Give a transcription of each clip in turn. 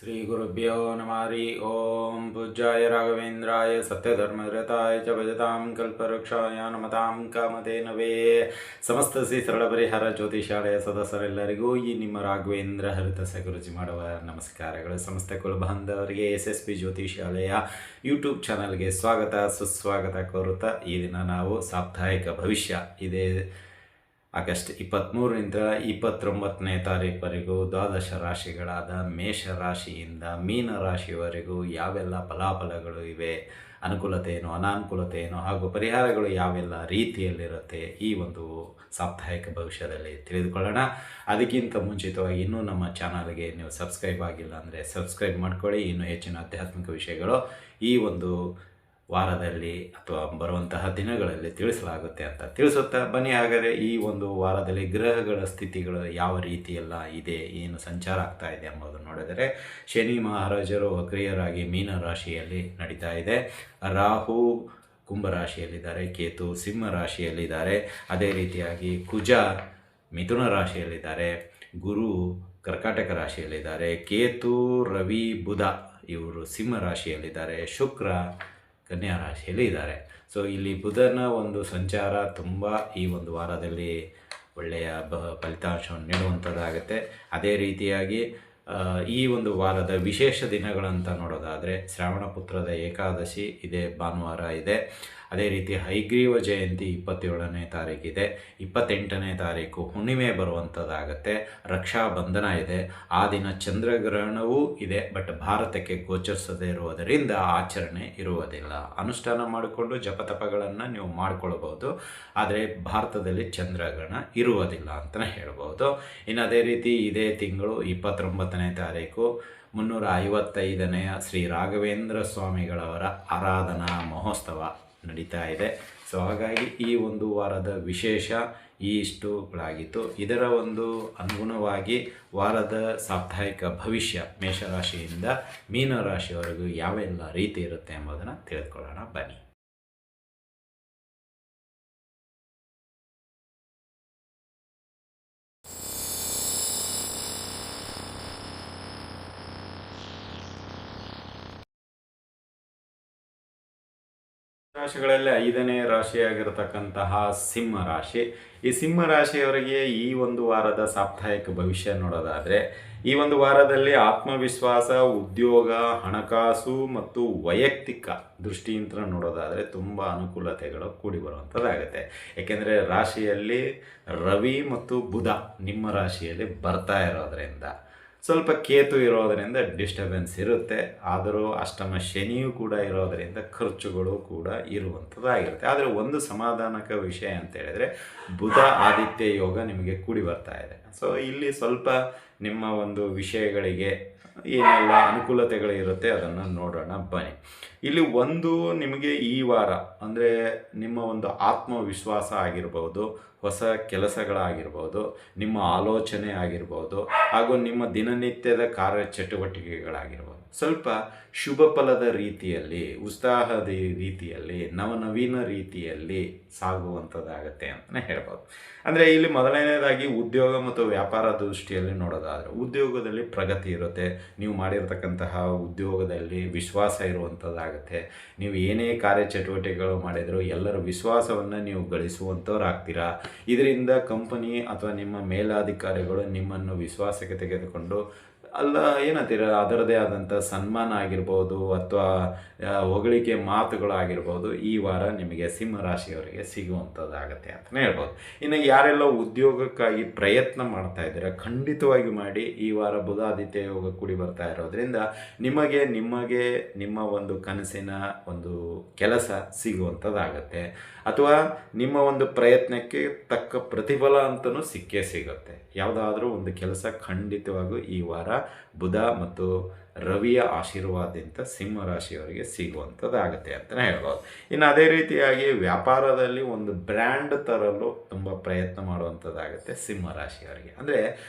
ಶ್ರೀ ಗುರುಭ್ಯೋ ನಮಃ ಹರಿ ಓಂ ಪೂಜ್ಯಾಯ ರಾಘವೇಂದ್ರಾಯ ಸತ್ಯಧರ್ಮರತಾಯ ಚ ಭಜತಾಂ ಕಲ್ಪವೃಕ್ಷಾಯ ನಮತಾಂ ಕಾಮಧೇನವೇ. ಸಮಸ್ತ ಶ್ರೀ ಸರಳ ಪರಿಹಾರ ಜ್ಯೋತಿಷಾಲಯ ಸದಸ್ಯರೆಲ್ಲರಿಗೂ ಈ ನಿಮ್ಮ ರಾಘವೇಂದ್ರ ಹರಿತ ಸಗುರುಜಿ ಮಾಡುವ ನಮಸ್ಕಾರಗಳು. ಸಮಸ್ತ ಕುಲಬಾಂಧವರಿಗೆ SSP ಜ್ಯೋತಿಷಾಲಯ ಯೂಟ್ಯೂಬ್ ಚಾನಲ್ಗೆ ಸ್ವಾಗತ ಸುಸ್ವಾಗತ ಕೋರುತ್ತಾ ಈ ದಿನ ನಾವು ಸಾಪ್ತಾಹಿಕ ಭವಿಷ್ಯ ಇದೇ ಆಗಸ್ಟ್ 23ರಿಂದ 29ನೇ ತಾರೀಕುವರೆಗೂ ದ್ವಾದಶ ರಾಶಿಗಳಾದ ಮೇಷರಾಶಿಯಿಂದ ಮೀನರಾಶಿಯವರೆಗೂ ಯಾವೆಲ್ಲ ಫಲಾಫಲಗಳು ಇವೆ, ಅನುಕೂಲತೆ ಏನು ಅನಾನುಕೂಲತೆ ಏನು ಹಾಗೂ ಪರಿಹಾರಗಳು ಯಾವೆಲ್ಲ ರೀತಿಯಲ್ಲಿರುತ್ತೆ ಈ ಒಂದು ಸಾಪ್ತಾಹಿಕ ಭವಿಷ್ಯದಲ್ಲಿ ತಿಳಿದುಕೊಳ್ಳೋಣ. ಅದಕ್ಕಿಂತ ಮುಂಚಿತವಾಗಿ ಇನ್ನೂ ನಮ್ಮ ಚಾನಲ್ಗೆ ನೀವು ಸಬ್ಸ್ಕ್ರೈಬ್ ಆಗಿಲ್ಲ ಅಂದರೆ ಸಬ್ಸ್ಕ್ರೈಬ್ ಮಾಡ್ಕೊಳ್ಳಿ. ಇನ್ನೂ ಹೆಚ್ಚಿನ ಆಧ್ಯಾತ್ಮಿಕ ವಿಷಯಗಳು ಈ ಒಂದು ವಾರದಲ್ಲಿ ಅಥವಾ ಬರುವಂತಹ ದಿನಗಳಲ್ಲಿ ತಿಳಿಸಲಾಗುತ್ತೆ ಅಂತ ತಿಳಿಸುತ್ತಾ ಬನ್ನಿ. ಹಾಗಾದರೆ ಈ ಒಂದು ವಾರದಲ್ಲಿ ಗ್ರಹಗಳ ಸ್ಥಿತಿಗಳು ಯಾವ ರೀತಿಯೆಲ್ಲ ಇದೆ, ಏನು ಸಂಚಾರ ಆಗ್ತಾ ಇದೆ ಎಂಬುದನ್ನು ನೋಡಿದರೆ ಶನಿ ಮಹಾರಾಜರು ವಕ್ರಿಯರಾಗಿ ಮೀನರಾಶಿಯಲ್ಲಿ ನಡೀತಾ ಇದೆ. ರಾಹು ಕುಂಭರಾಶಿಯಲ್ಲಿದ್ದಾರೆ, ಕೇತು ಸಿಂಹ ರಾಶಿಯಲ್ಲಿದ್ದಾರೆ, ಅದೇ ರೀತಿಯಾಗಿ ಕುಜ ಮಿಥುನ ರಾಶಿಯಲ್ಲಿದ್ದಾರೆ, ಗುರು ಕರ್ಕಾಟಕ ರಾಶಿಯಲ್ಲಿದ್ದಾರೆ, ಕೇತು ರವಿ ಬುಧ ಇವರು ಸಿಂಹ ರಾಶಿಯಲ್ಲಿದ್ದಾರೆ, ಶುಕ್ರ ಕನ್ಯಾ ರಾಶಿಯಲ್ಲಿ ಇದ್ದಾರೆ. ಸೊ ಇಲ್ಲಿ ಬುಧನ ಒಂದು ಸಂಚಾರ ತುಂಬ ಈ ಒಂದು ವಾರದಲ್ಲಿ ಒಳ್ಳೆಯ ಫಲಿತಾಂಶವನ್ನು ನೀಡುವಂಥದ್ದಾಗುತ್ತೆ. ಅದೇ ರೀತಿಯಾಗಿ ಈ ಒಂದು ವಾರದ ವಿಶೇಷ ದಿನಗಳಂತ ನೋಡೋದಾದರೆ ಶ್ರಾವಣ ಪುತ್ರದ ಏಕಾದಶಿ ಇದೇ ಭಾನುವಾರ ಇದೆ. ಅದೇ ರೀತಿ ಹೈಗ್ರೀವ ಜಯಂತಿ 27ನೇ ತಾರೀಕಿದೆ. 28ನೇ ತಾರೀಕು ಹುಣ್ಣಿಮೆ ಬರುವಂಥದ್ದಾಗತ್ತೆ. ರಕ್ಷಾ ಬಂಧನ ಇದೆ. ಆ ದಿನ ಚಂದ್ರಗ್ರಹಣವೂ ಇದೆ, ಬಟ್ ಭಾರತಕ್ಕೆ ಗೋಚರಿಸದೇ ಇರುವುದರಿಂದ ಆಚರಣೆ ಇರುವುದಿಲ್ಲ. ಅನುಷ್ಠಾನ ಮಾಡಿಕೊಂಡು ಜಪತಪಗಳನ್ನು ನೀವು ಮಾಡಿಕೊಳ್ಬೋದು, ಆದರೆ ಭಾರತದಲ್ಲಿ ಚಂದ್ರಗ್ರಹಣ ಇರುವುದಿಲ್ಲ ಅಂತಲೇ ಹೇಳ್ಬೋದು. ಇನ್ನು ಅದೇ ರೀತಿ ಇದೇ ತಿಂಗಳು 29ನೇ ತಾರೀಕು 355ನೆಯ ಶ್ರೀ ರಾಘವೇಂದ್ರ ಸ್ವಾಮಿಗಳವರ ಆರಾಧನಾ ಮಹೋತ್ಸವ ನಡೀತಾ ಇದೆ. ಸೊ ಹಾಗಾಗಿ ಈ ಒಂದು ವಾರದ ವಿಶೇಷ ಇಷ್ಟುಗಳಾಗಿತ್ತು. ಇದರ ಒಂದು ಅನುಗುಣವಾಗಿ ವಾರದ ಸಾಪ್ತಾಹಿಕ ಭವಿಷ್ಯ ಮೇಷರಾಶಿಯಿಂದ ಮೀನರಾಶಿಯವರೆಗೂ ಯಾವೆಲ್ಲ ರೀತಿ ಇರುತ್ತೆ ಎಂಬುದನ್ನು ತಿಳಿದುಕೊಳ್ಳೋಣ ಬನ್ನಿ. ರಾಶಿಗಳಲ್ಲಿ 5ನೇ ರಾಶಿಯಾಗಿರತಕ್ಕಂತಹ ಸಿಂಹ ರಾಶಿ. ಈ ಸಿಂಹ ರಾಶಿಯವರಿಗೆ ಈ ಒಂದು ವಾರದ ಸಾಪ್ತಾಹಿಕ ಭವಿಷ್ಯ ನೋಡೋದಾದರೆ ಈ ಒಂದು ವಾರದಲ್ಲಿ ಆತ್ಮವಿಶ್ವಾಸ, ಉದ್ಯೋಗ, ಹಣಕಾಸು ಮತ್ತು ವೈಯಕ್ತಿಕ ದೃಷ್ಟಿಯಿಂದ ನೋಡೋದಾದರೆ ತುಂಬ ಅನುಕೂಲತೆಗಳು ಕೂಡಿ ಬರುವಂಥದ್ದಾಗುತ್ತೆ. ಏಕೆಂದರೆ ರಾಶಿಯಲ್ಲಿ ರವಿ ಮತ್ತು ಬುಧ ನಿಮ್ಮ ರಾಶಿಯಲ್ಲಿ ಬರ್ತಾ ಇರೋದರಿಂದ ಸ್ವಲ್ಪ ಕೇತು ಇರೋದರಿಂದ ಡಿಸ್ಟರ್ಬೆನ್ಸ್ ಇರುತ್ತೆ. ಆದರೂ ಅಷ್ಟಮ ಶನಿಯೂ ಕೂಡ ಇರೋದರಿಂದ ಖರ್ಚುಗಳು ಕೂಡ ಇರುವಂಥದ್ದಾಗಿರುತ್ತೆ. ಆದರೆ ಒಂದು ಸಮಾಧಾನಕ ವಿಷಯ ಅಂತ ಹೇಳಿದರೆ ಬುಧ ಆದಿತ್ಯ ಯೋಗ ನಿಮಗೆ ಕೂಡಿ ಬರ್ತಾ ಇದೆ. ಸೊ ಇಲ್ಲಿ ಸ್ವಲ್ಪ ನಿಮ್ಮ ಒಂದು ವಿಷಯಗಳಿಗೆ ಏನೆಲ್ಲ ಅನುಕೂಲತೆಗಳು ಇರುತ್ತೆ ಅದನ್ನು ನೋಡೋಣ ಬನ್ನಿ. ಇಲ್ಲಿ ಒಂದು ನಿಮಗೆ ಈ ವಾರ ಅಂದರೆ ನಿಮ್ಮ ಒಂದು ಆತ್ಮವಿಶ್ವಾಸ ಆಗಿರ್ಬೋದು, ಹೊಸ ಕೆಲಸಗಳಾಗಿರ್ಬೋದು, ನಿಮ್ಮ ಆಲೋಚನೆ ಆಗಿರ್ಬೋದು, ಹಾಗೂ ನಿಮ್ಮ ದಿನನಿತ್ಯದ ಕಾರ್ಯಚಟುವಟಿಕೆಗಳಾಗಿರ್ಬೋದು ಸ್ವಲ್ಪ ಶುಭ ಫಲದ ರೀತಿಯಲ್ಲಿ, ಉತ್ಸಾಹದ ರೀತಿಯಲ್ಲಿ, ನವನವೀನ ರೀತಿಯಲ್ಲಿ ಸಾಗುವಂಥದ್ದಾಗತ್ತೆ ಅಂತಲೇ ಹೇಳ್ಬೋದು. ಅಂದರೆ ಇಲ್ಲಿ ಮೊದಲನೇದಾಗಿ ಉದ್ಯೋಗ ಮತ್ತು ವ್ಯಾಪಾರ ದೃಷ್ಟಿಯಲ್ಲಿ ನೋಡೋದಾದರೆ ಉದ್ಯೋಗದಲ್ಲಿ ಪ್ರಗತಿ ಇರುತ್ತೆ. ನೀವು ಮಾಡಿರ್ತಕ್ಕಂತಹ ಉದ್ಯೋಗದಲ್ಲಿ ವಿಶ್ವಾಸ ಇರುವಂಥದ್ದಾಗುತ್ತೆ. ನೀವು ಏನೇ ಕಾರ್ಯಚಟುವಟಿಕೆಗಳು ಮಾಡಿದರೂ ಎಲ್ಲರ ವಿಶ್ವಾಸವನ್ನು ನೀವು ಗಳಿಸುವಂಥವ್ರಾಗ್ತೀರಾ. ಇದರಿಂದ ಕಂಪನಿ ಅಥವಾ ನಿಮ್ಮ ಮೇಲಾಧಿಕಾರಿಗಳು ನಿಮ್ಮನ್ನು ವಿಶ್ವಾಸಕ್ಕೆ ತೆಗೆದುಕೊಂಡು ಏನಂತೀರ ಅದರದೇ ಆದಂಥ ಸನ್ಮಾನ ಆಗಿರ್ಬೋದು ಅಥವಾ ಹೊಗಳಿಕೆ ಮಾತುಗಳಾಗಿರ್ಬೋದು ಈ ವಾರ ನಿಮಗೆ ಸಿಂಹರಾಶಿಯವರಿಗೆ ಸಿಗುವಂಥದ್ದಾಗತ್ತೆ ಅಂತಲೇ ಹೇಳ್ಬೋದು. ಇನ್ನು ಯಾರೆಲ್ಲ ಉದ್ಯೋಗಕ್ಕಾಗಿ ಪ್ರಯತ್ನ ಮಾಡ್ತಾ ಇದ್ದೀರಾ ಖಂಡಿತವಾಗಿ ಮಾಡಿ. ಈ ವಾರ ಬುಧಾದಿತ್ಯ ಯೋಗ ಕೂಡಿ ಬರ್ತಾ ಇರೋದ್ರಿಂದ ನಿಮಗೆ ನಿಮ್ಮ ಒಂದು ಕನಸಿನ ಒಂದು ಕೆಲಸ ಸಿಗುವಂಥದ್ದಾಗತ್ತೆ, ಅಥವಾ ನಿಮ್ಮ ಒಂದು ಪ್ರಯತ್ನಕ್ಕೆ ತಕ್ಕ ಪ್ರತಿಫಲ ಅಂತಲೂ ಸಿಕ್ಕೇ ಸಿಗುತ್ತೆ. ಯಾವುದಾದ್ರೂ ಒಂದು ಕೆಲಸ ಖಂಡಿತವಾಗೂ ಈ ವಾರ ಬುಧ ಮತ್ತು ರವಿಯ ಆಶೀರ್ವಾದದಿಂದ ಸಿಂಹರಾಶಿಯವರಿಗೆ ಸಿಗುವಂಥದ್ದಾಗುತ್ತೆ ಅಂತಲೇ ಹೇಳ್ಬೋದು. ಇನ್ನು ಅದೇ ರೀತಿಯಾಗಿ ವ್ಯಾಪಾರದಲ್ಲಿ ಒಂದು ಬ್ರ್ಯಾಂಡ್ ತರಲು ತುಂಬ ಪ್ರಯತ್ನ ಮಾಡುವಂಥದ್ದಾಗುತ್ತೆ ಸಿಂಹರಾಶಿಯವರಿಗೆ. ಅಂದರೆ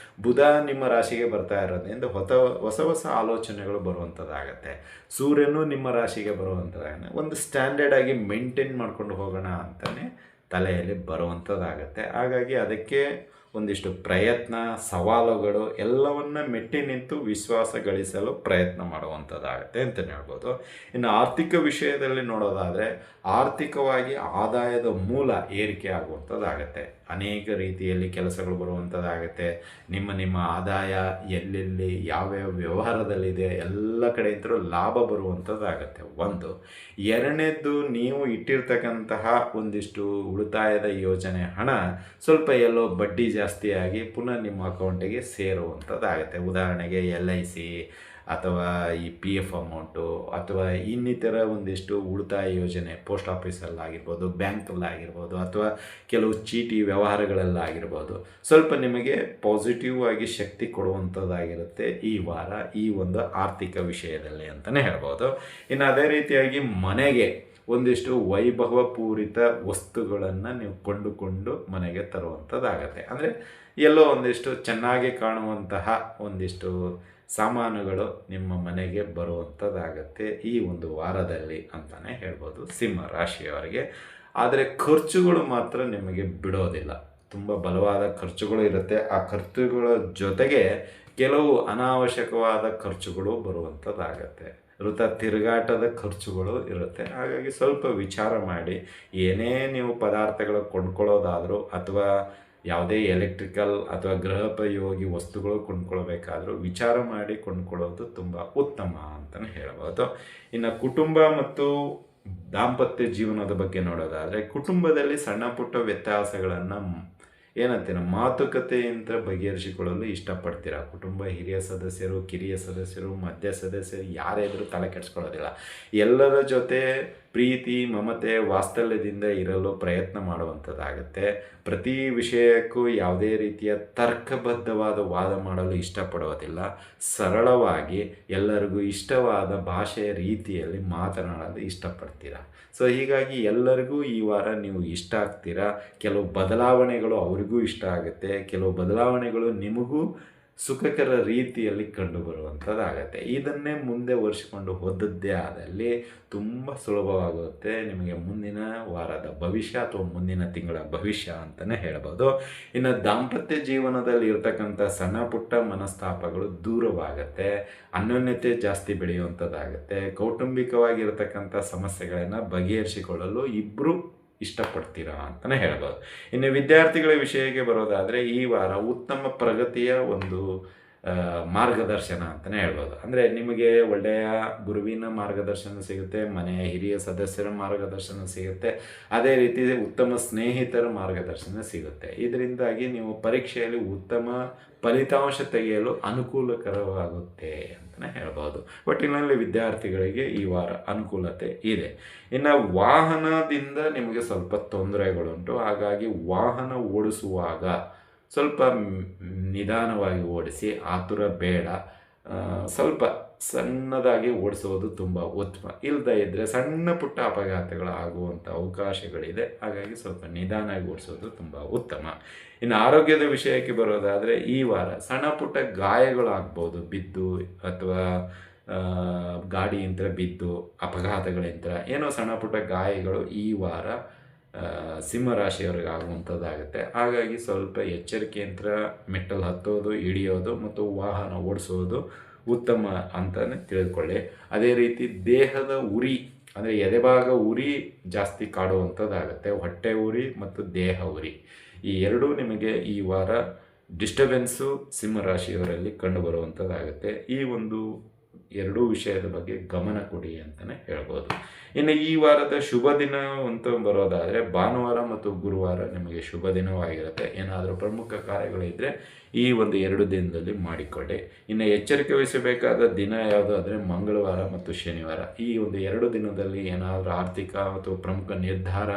ಬುಧ ನಿಮ್ಮ ರಾಶಿಗೆ ಬರ್ತಾ ಇರೋದ್ರಿಂದ ಹೊಸ ಹೊಸ ಆಲೋಚನೆಗಳು ಬರುವಂಥದ್ದಾಗತ್ತೆ. ಸೂರ್ಯನೂ ನಿಮ್ಮ ರಾಶಿಗೆ ಬರುವಂಥದ್ದಾಗುತ್ತೆ. ಒಂದು ಸ್ಟ್ಯಾಂಡರ್ಡ್ ಆಗಿ ಮೇಂಟೈನ್ ಮಾಡ್ಕೊಂಡು ಹೋಗೋಣ ಅಂತಲೇ ತಲೆಯಲ್ಲಿ ಬರುವಂಥದ್ದಾಗತ್ತೆ. ಹಾಗಾಗಿ ಅದಕ್ಕೆ ಒಂದಿಷ್ಟು ಪ್ರಯತ್ನ, ಸವಾಲುಗಳು ಎಲ್ಲವನ್ನ ಮೆಟ್ಟಿ ನಿಂತು ವಿಶ್ವಾಸ ಗಳಿಸಲು ಪ್ರಯತ್ನ ಮಾಡುವಂಥದ್ದಾಗುತ್ತೆ ಅಂತಲೇ ಹೇಳ್ಬೋದು. ಇನ್ನು ಆರ್ಥಿಕ ವಿಷಯದಲ್ಲಿ ನೋಡೋದಾದರೆ ಆರ್ಥಿಕವಾಗಿ ಆದಾಯದ ಮೂಲ ಏರಿಕೆ ಆಗುವಂಥದ್ದಾಗತ್ತೆ. ಅನೇಕ ರೀತಿಯಲ್ಲಿ ಕೆಲಸಗಳು ಬರುವಂಥದ್ದಾಗತ್ತೆ. ನಿಮ್ಮ ಆದಾಯ ಎಲ್ಲೆಲ್ಲಿ ಯಾವ್ಯಾವ ವ್ಯವಹಾರದಲ್ಲಿದೆ ಎಲ್ಲ ಕಡೆಯಿಂದಲೂ ಲಾಭ ಬರುವಂಥದ್ದಾಗತ್ತೆ ಒಂದು. ಎರಡನೇದ್ದು, ನೀವು ಇಟ್ಟಿರ್ತಕ್ಕಂತಹ ಒಂದಿಷ್ಟು ಉಳಿತಾಯದ ಯೋಜನೆ ಹಣ ಸ್ವಲ್ಪ ಎಲ್ಲೋ ಬಡ್ಡಿ ಜಾಸ್ತಿಯಾಗಿ ಪುನಃ ನಿಮ್ಮ ಅಕೌಂಟಿಗೆ ಸೇರುವಂಥದ್ದಾಗತ್ತೆ. ಉದಾಹರಣೆಗೆ LIC ಅಥವಾ ಈ PF ಅಮೌಂಟು ಅಥವಾ ಇನ್ನಿತರ ಒಂದಿಷ್ಟು ಉಳಿತಾಯ ಯೋಜನೆ ಪೋಸ್ಟ್ ಆಫೀಸಲ್ಲಾಗಿರ್ಬೋದು, ಬ್ಯಾಂಕಲ್ಲಾಗಿರ್ಬೋದು, ಅಥವಾ ಕೆಲವು ಚೀಟಿ ವ್ಯವಹಾರಗಳಲ್ಲಾಗಿರ್ಬೋದು, ಸ್ವಲ್ಪ ನಿಮಗೆ ಪಾಸಿಟಿವ್ ಆಗಿ ಶಕ್ತಿ ಕೊಡುವಂಥದ್ದಾಗಿರುತ್ತೆ ಈ ವಾರ ಈ ಒಂದು ಆರ್ಥಿಕ ವಿಷಯದಲ್ಲಿ ಅಂತಲೇ ಹೇಳ್ಬೋದು. ಇನ್ನು ಅದೇ ರೀತಿಯಾಗಿ ಮನೆಗೆ ಒಂದಿಷ್ಟು ವೈಭವಪೂರಿತ ವಸ್ತುಗಳನ್ನು ನೀವು ಕೊಂಡುಕೊಂಡು ಮನೆಗೆ ತರುವಂಥದ್ದಾಗತ್ತೆ. ಅಂದರೆ ಎಲ್ಲೋ ಒಂದಿಷ್ಟು ಚೆನ್ನಾಗಿ ಕಾಣುವಂತಹ ಒಂದಿಷ್ಟು ಸಾಮಾನುಗಳು ನಿಮ್ಮ ಮನೆಗೆ ಬರುವಂಥದ್ದಾಗತ್ತೆ ಈ ಒಂದು ವಾರದಲ್ಲಿ ಅಂತಲೇ ಹೇಳ್ಬೋದು ಸಿಂಹ ರಾಶಿಯವರಿಗೆ. ಆದರೆ ಖರ್ಚುಗಳು ಮಾತ್ರ ನಿಮಗೆ ಬಿಡೋದಿಲ್ಲ. ತುಂಬ ಬಲವಾದ ಖರ್ಚುಗಳು ಇರುತ್ತೆ. ಆ ಖರ್ಚುಗಳ ಜೊತೆಗೆ ಕೆಲವು ಅನಾವಶ್ಯಕವಾದ ಖರ್ಚುಗಳು ಬರುವಂಥದ್ದಾಗತ್ತೆ. ತಿರುಗಾಟದ ಖರ್ಚುಗಳು ಇರುತ್ತೆ. ಹಾಗಾಗಿ ಸ್ವಲ್ಪ ವಿಚಾರ ಮಾಡಿ, ಏನೇ ನೀವು ಪದಾರ್ಥಗಳು ಕೊಂಡ್ಕೊಳ್ಳೋದಾದರೂ ಅಥವಾ ಯಾವುದೇ ಎಲೆಕ್ಟ್ರಿಕಲ್ ಅಥವಾ ಗೃಹೋಪಯೋಗಿ ವಸ್ತುಗಳು ಕೊಂಡ್ಕೊಳ್ಬೇಕಾದ್ರೂ ವಿಚಾರ ಮಾಡಿ ಕೊಂಡ್ಕೊಳ್ಳೋದು ತುಂಬ ಉತ್ತಮ ಅಂತಲೇ ಹೇಳ್ಬೋದು. ಇನ್ನು ಕುಟುಂಬ ಮತ್ತು ದಾಂಪತ್ಯ ಜೀವನದ ಬಗ್ಗೆ ನೋಡೋದಾದರೆ ಕುಟುಂಬದಲ್ಲಿ ಸಣ್ಣ ಪುಟ್ಟ ವ್ಯತ್ಯಾಸಗಳನ್ನು ಏನಂತೀರ ಮಾತುಕತೆಯಿಂದ ಬಗೆಹರಿಸಿಕೊಳ್ಳಲು ಇಷ್ಟಪಡ್ತೀರಾ. ಕುಟುಂಬ ಹಿರಿಯ ಸದಸ್ಯರು, ಕಿರಿಯ ಸದಸ್ಯರು, ಮಧ್ಯ ಸದಸ್ಯರು ಯಾರೇ ಇದ್ರೂ ತಲೆ ಕೆಡಿಸ್ಕೊಳ್ಳೋದಿಲ್ಲ. ಎಲ್ಲರ ಜೊತೆ ಪ್ರೀತಿ, ಮಮತೆ, ವಾತ್ಸಲ್ಯದಿಂದ ಇರಲು ಪ್ರಯತ್ನ ಮಾಡುವಂಥದ್ದಾಗುತ್ತೆ. ಪ್ರತಿ ವಿಷಯಕ್ಕೂ ಯಾವುದೇ ರೀತಿಯ ತರ್ಕಬದ್ಧವಾದ ವಾದ ಮಾಡಲು ಇಷ್ಟಪಡೋದಿಲ್ಲ. ಸರಳವಾಗಿ ಎಲ್ಲರಿಗೂ ಇಷ್ಟವಾದ ಭಾಷೆಯ ರೀತಿಯಲ್ಲಿ ಮಾತನಾಡಲು ಇಷ್ಟಪಡ್ತೀರಾ. ಸೊ ಹೀಗಾಗಿ ಎಲ್ಲರಿಗೂ ಈ ವಾರ ನೀವು ಇಷ್ಟ ಆಗ್ತೀರಾ. ಕೆಲವು ಬದಲಾವಣೆಗಳು ಅವರಿಗೂ ಇಷ್ಟ ಆಗುತ್ತೆ, ಕೆಲವು ಬದಲಾವಣೆಗಳು ನಿಮಗೂ ಸುಖಕರ ರೀತಿಯಲ್ಲಿ ಕಂಡುಬರುವಂಥದ್ದಾಗತ್ತೆ. ಇದನ್ನೇ ಮುಂದೆ ಒರೆಸಿಕೊಂಡು ಹೋದದ್ದೇ ಆದಲ್ಲಿ ತುಂಬ ಸುಲಭವಾಗುತ್ತೆ ನಿಮಗೆ ಮುಂದಿನ ವಾರದ ಭವಿಷ್ಯ ಅಥವಾ ಮುಂದಿನ ತಿಂಗಳ ಭವಿಷ್ಯ ಅಂತಲೇ ಹೇಳ್ಬೋದು. ಇನ್ನು ದಾಂಪತ್ಯ ಜೀವನದಲ್ಲಿ ಇರ್ತಕ್ಕಂಥ ಸಣ್ಣ ಪುಟ್ಟ ಮನಸ್ತಾಪಗಳು ದೂರವಾಗುತ್ತೆ, ಅನ್ಯೋನ್ಯತೆ ಜಾಸ್ತಿ ಬೆಳೆಯುವಂಥದ್ದಾಗುತ್ತೆ. ಕೌಟುಂಬಿಕವಾಗಿರ್ತಕ್ಕಂಥ ಸಮಸ್ಯೆಗಳನ್ನು ಬಗೆಹರಿಸಿಕೊಳ್ಳಲು ಇಬ್ಬರು ಇಷ್ಟಪಡ್ತೀರಾ ಅಂತಲೇ ಹೇಳ್ಬೋದು. ಇನ್ನು ವಿದ್ಯಾರ್ಥಿಗಳ ವಿಷಯಕ್ಕೆ ಬರೋದಾದರೆ ಈ ವಾರ ಉತ್ತಮ ಪ್ರಗತಿಯ ಒಂದು ಮಾರ್ಗದರ್ಶನ ಅಂತಲೇ ಹೇಳ್ಬೋದು. ಅಂದರೆ ನಿಮಗೆ ಒಳ್ಳೆಯ ಗುರುವಿನ ಮಾರ್ಗದರ್ಶನ ಸಿಗುತ್ತೆ, ಮನೆಯ ಹಿರಿಯ ಸದಸ್ಯರ ಮಾರ್ಗದರ್ಶನ ಸಿಗುತ್ತೆ, ಅದೇ ರೀತಿ ಉತ್ತಮ ಸ್ನೇಹಿತರ ಮಾರ್ಗದರ್ಶನ ಸಿಗುತ್ತೆ. ಇದರಿಂದಾಗಿ ನೀವು ಪರೀಕ್ಷೆಯಲ್ಲಿ ಉತ್ತಮ ಫಲಿತಾಂಶ ತೆಗೆಯಲು ಅನುಕೂಲಕರವಾಗುತ್ತೆ ಅಂತಲೇ ಹೇಳ್ಬೋದು. ಒಟ್ಟಿನಲ್ಲಿ ವಿದ್ಯಾರ್ಥಿಗಳಿಗೆ ಈ ವಾರ ಅನುಕೂಲತೆ ಇದೆ. ಇನ್ನು ವಾಹನದಿಂದ ನಿಮಗೆ ಸ್ವಲ್ಪ ತೊಂದರೆಗಳುಂಟು. ಹಾಗಾಗಿ ವಾಹನ ಓಡಿಸುವಾಗ ಸ್ವಲ್ಪ ನಿಧಾನವಾಗಿ ಓಡಿಸಿ, ಆತುರ ಬೇಡ. ಸ್ವಲ್ಪ ಸಣ್ಣದಾಗಿ ಓಡಿಸೋದು ತುಂಬ ಉತ್ತಮ. ಇಲ್ಲದೇ ಇದ್ದರೆ ಸಣ್ಣ ಪುಟ್ಟ ಅಪಘಾತಗಳು ಆಗುವಂಥ ಅವಕಾಶಗಳಿದೆ. ಹಾಗಾಗಿ ಸ್ವಲ್ಪ ನಿಧಾನವಾಗಿ ಓಡಿಸೋದು ತುಂಬ ಉತ್ತಮ. ಇನ್ನು ಆರೋಗ್ಯದ ವಿಷಯಕ್ಕೆ ಬರೋದಾದರೆ ಈ ವಾರ ಸಣ್ಣ ಪುಟ್ಟ ಗಾಯಗಳಾಗ್ಬೋದು, ಬಿದ್ದು ಅಥವಾ ಗಾಡಿಯಿಂದ ಬಿದ್ದು ಅಪಘಾತಗಳಿಂದ ಏನೋ ಸಣ್ಣ ಪುಟ್ಟ ಗಾಯಗಳು ಈ ವಾರ ಸಿಂಹರಾಶಿಯವರಿಗೆ ಆಗುವಂಥದ್ದಾಗುತ್ತೆ. ಹಾಗಾಗಿ ಸ್ವಲ್ಪ ಎಚ್ಚರಿಕೆಯಿಂದ ಮೆಟ್ಟಲು ಹತ್ತೋದು, ಇಳಿಯೋದು ಮತ್ತು ವಾಹನ ಓಡಿಸೋದು ಉತ್ತಮ ಅಂತಲೇ ತಿಳಿದುಕೊಳ್ಳಿ. ಅದೇ ರೀತಿ ದೇಹದ ಉರಿ ಅಂದರೆ ಎದೆಭಾಗ ಉರಿ ಜಾಸ್ತಿ ಕಾಡುವಂಥದ್ದಾಗುತ್ತೆ. ಹೊಟ್ಟೆ ಉರಿ ಮತ್ತು ದೇಹ ಉರಿ ಈ ಎರಡೂ ನಿಮಗೆ ಈ ವಾರ ಡಿಸ್ಟರ್ಬೆನ್ಸು ಸಿಂಹರಾಶಿಯವರಲ್ಲಿ ಕಂಡುಬರುವಂಥದ್ದಾಗುತ್ತೆ. ಈ ಒಂದು ಎರಡೂ ವಿಷಯದ ಬಗ್ಗೆ ಗಮನ ಕೊಡಿ ಅಂತಲೇ ಹೇಳ್ಬೋದು. ಇನ್ನು ಈ ವಾರದ ಶುಭ ದಿನ ಅಂತ ಬರೋದಾದರೆ ಭಾನುವಾರ ಮತ್ತು ಗುರುವಾರ ನಿಮಗೆ ಶುಭ ದಿನವಾಗಿರುತ್ತೆ. ಏನಾದರೂ ಪ್ರಮುಖ ಕಾರ್ಯಗಳಿದ್ದರೆ ಈ ಒಂದು 2 ದಿನದಲ್ಲಿ ಮಾಡಿಕೊಳ್ಳಿ. ಇನ್ನು ಎಚ್ಚರಿಕೆ ವಹಿಸಬೇಕಾದ ದಿನ ಯಾವುದು ಅಂದರೆ ಮಂಗಳವಾರ ಮತ್ತು ಶನಿವಾರ. ಈ ಒಂದು 2 ದಿನದಲ್ಲಿ ಏನಾದರೂ ಆರ್ಥಿಕ ಅಥವಾ ಪ್ರಮುಖ ನಿರ್ಧಾರ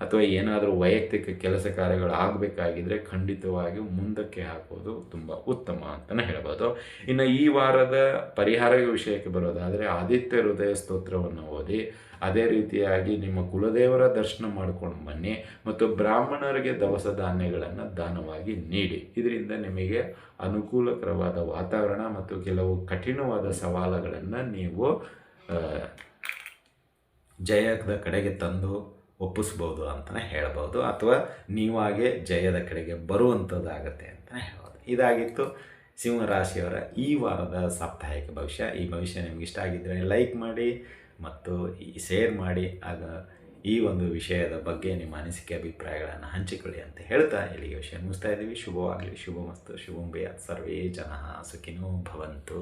ಅಥವಾ ಏನಾದರೂ ವೈಯಕ್ತಿಕ ಕೆಲಸ ಕಾರ್ಯಗಳು ಆಗಬೇಕಾಗಿದ್ದರೆ ಖಂಡಿತವಾಗಿಯೂ ಮುಂದಕ್ಕೆ ಹಾಕೋದು ತುಂಬ ಉತ್ತಮ ಅಂತಲೇ ಹೇಳ್ಬೋದು. ಇನ್ನು ಈ ವಾರದ ಪರಿಹಾರ ವಿಷಯಕ್ಕೆ ಬರೋದಾದರೆ ಆದಿತ್ಯ ಹೃದಯ ಸ್ತೋತ್ರವನ್ನು ಓದಿ, ಅದೇ ರೀತಿಯಾಗಿ ನಿಮ್ಮ ಕುಲದೇವರ ದರ್ಶನ ಮಾಡ್ಕೊಂಡು ಬನ್ನಿ ಮತ್ತು ಬ್ರಾಹ್ಮಣರಿಗೆ ದವಸ ಧಾನ್ಯಗಳನ್ನು ದಾನವಾಗಿ ನೀಡಿ. ಇದರಿಂದ ನಿಮಗೆ ಅನುಕೂಲಕರವಾದ ವಾತಾವರಣ ಮತ್ತು ಕೆಲವು ಕಠಿಣವಾದ ಸವಾಲುಗಳನ್ನು ನೀವು ಜಯದ ಕಡೆಗೆ ತಂದು ಒಪ್ಪಿಸ್ಬೋದು ಅಂತಲೇ ಹೇಳ್ಬೋದು, ಅಥವಾ ನೀವಾಗೆ ಜಯದ ಕಡೆಗೆ ಬರುವಂಥದ್ದಾಗತ್ತೆ ಅಂತಲೇ ಹೇಳ್ಬೋದು. ಇದಾಗಿತ್ತು ಸಿಂಹರಾಶಿಯವರ ಈ ವಾರದ ಸಾಪ್ತಾಹಿಕ ಭವಿಷ್ಯ. ಈ ಭವಿಷ್ಯ ನಿಮ್ಗೆ ಇಷ್ಟ ಆಗಿದ್ದರೆ ಲೈಕ್ ಮಾಡಿ ಮತ್ತು ಶೇರ್ ಮಾಡಿ. ಆಗ ಈ ಒಂದು ವಿಷಯದ ಬಗ್ಗೆ ನಿಮ್ಮ ಅನಿಸಿಕೆ ಅಭಿಪ್ರಾಯಗಳನ್ನು ಹಂಚಿಕೊಳ್ಳಿ ಅಂತ ಹೇಳ್ತಾ ಇಲ್ಲಿಗೆ ವಿಷಯ ಮುಗಿಸ್ತಾ ಇದ್ದೀವಿ. ಶುಭವಾಗಲಿ, ಶುಭಮಸ್ತು, ಶುಭಂ ಭೂಯಾತ್, ಸರ್ವೇ ಜನಃ ಸುಖಿನೋ ಭವಂತು.